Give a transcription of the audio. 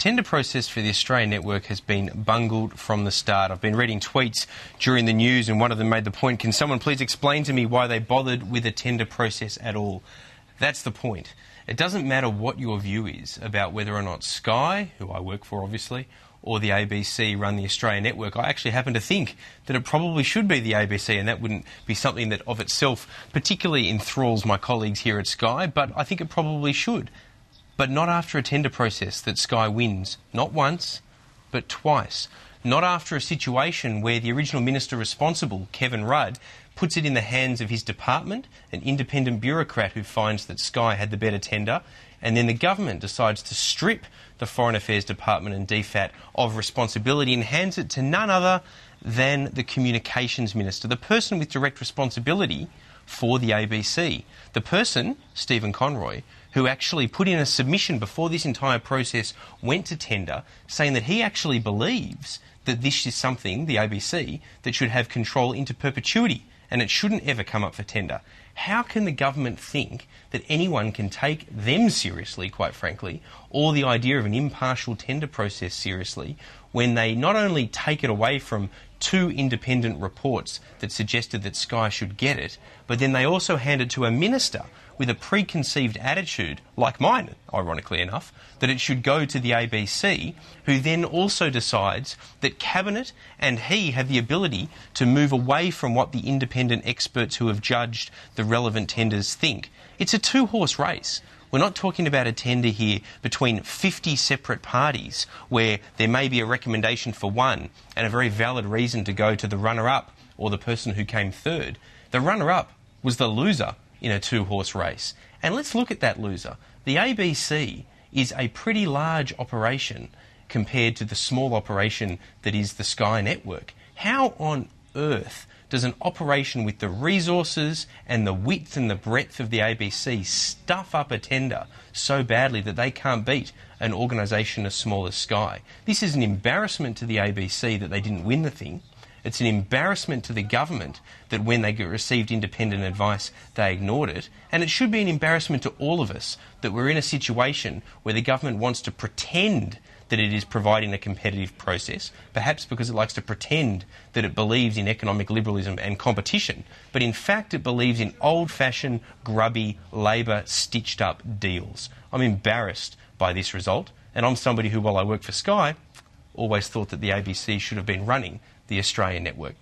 tender process for the Australian network has been bungled from the start. I've been reading tweets during the news, and one of them made the point, can someone please explain to me why they bothered with a tender process at all? That's the point. It doesn't matter what your view is about whether or not Sky, who I work for obviously, or the ABC run the Australian network. I actually happen to think that it probably should be the ABC, and that wouldn't be something that of itself particularly enthralls my colleagues here at Sky, but I think it probably should. But not after a tender process that Sky wins, not once, but twice. Not after a situation where the original minister responsible, Kevin Rudd, puts it in the hands of his department, an independent bureaucrat who finds that Sky had the better tender, and then the government decides to strip the Foreign Affairs Department and DFAT of responsibility and hands it to none other than the Communications Minister, the person with direct responsibility for the ABC. The person, Stephen Conroy, who actually put in a submission before this entire process went to tender, saying that he actually believes that this is something, the ABC, that should have control into perpetuity and it shouldn't ever come up for tender. How can the government think that anyone can take them seriously, quite frankly, or the idea of an impartial tender process seriously, when they not only take it away from two independent reports that suggested that Sky should get it, but then they also hand it to a minister with a preconceived attitude, like mine, ironically enough, that it should go to the ABC, who then also decides that Cabinet and he have the ability to move away from what the independent experts who have judged the relevant tenders think. It's a two-horse race. We're not talking about a tender here between 50 separate parties where there may be a recommendation for one and a very valid reason to go to the runner-up or the person who came third. The runner-up was the loser in a two-horse race. And let's look at that loser. The ABC is a pretty large operation compared to the small operation that is the Sky network. How on earth does an operation with the resources and the width and the breadth of the ABC stuff up a tender so badly that they can't beat an organisation as small as Sky? This is an embarrassment to the ABC that they didn't win the thing. It's an embarrassment to the government that when they received independent advice, they ignored it. And it should be an embarrassment to all of us that we're in a situation where the government wants to pretend that it is providing a competitive process, perhaps because it likes to pretend that it believes in economic liberalism and competition, but in fact it believes in old-fashioned, grubby, Labor stitched-up deals. I'm embarrassed by this result, and I'm somebody who, while I work for Sky, always thought that the ABC should have been running the Australian network.